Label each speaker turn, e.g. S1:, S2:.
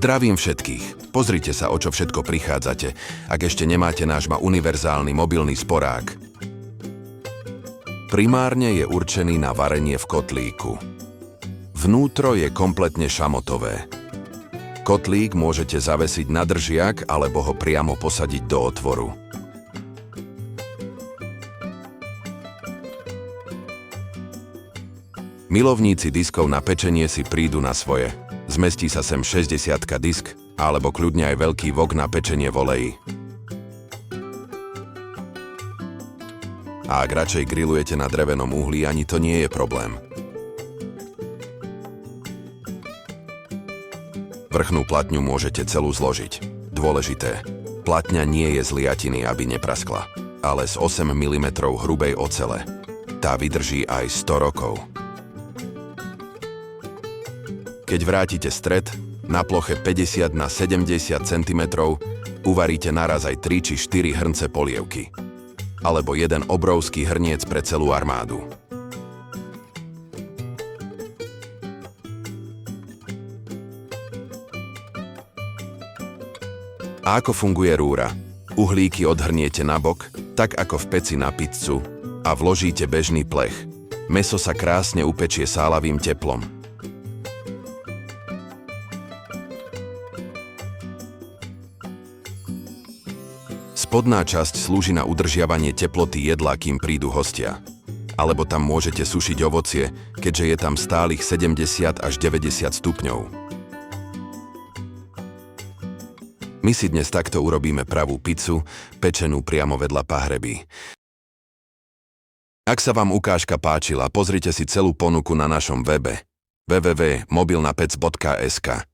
S1: Zdravím všetkých. Pozrite sa, o čo všetko prichádzate, ak ešte nemáte náš univerzálny mobilný sporák. Primárne je určený na varenie v kotlíku. Vnútro je kompletne šamotové. Kotlík môžete zavesiť na držiak alebo ho priamo posadiť do otvoru. Milovníci diskov na pečenie si prídu na svoje. Zmestí sa sem 60 disk, alebo kľudne aj veľký wok na pečenie v oleji. A ak radšej grillujete na drevenom uhlí, ani to nie je problém. Vrchnú platňu môžete celú zložiť. Dôležité, platňa nie je z liatiny, aby nepraskla, ale z 8 mm hrubej ocele. Tá vydrží aj 100 rokov. Keď vrátite stred, na ploche 50 na 70 cm uvaríte naraz aj 3 či 4 hrnce polievky. Alebo jeden obrovský hrniec pre celú armádu. A ako funguje rúra? Uhlíky odhrniete nabok, tak ako v peci na pizzu, a vložíte bežný plech. Mäso sa krásne upečie sálavým teplom. Spodná časť slúži na udržiavanie teploty jedla, kým prídu hostia. Alebo tam môžete sušiť ovocie, keďže je tam stálych 70 až 90 stupňov. My si dnes takto urobíme pravú pizzu, pečenú priamo vedľa pahreby. Ak sa vám ukážka páčila, pozrite si celú ponuku na našom webe www.mobilnapec.sk.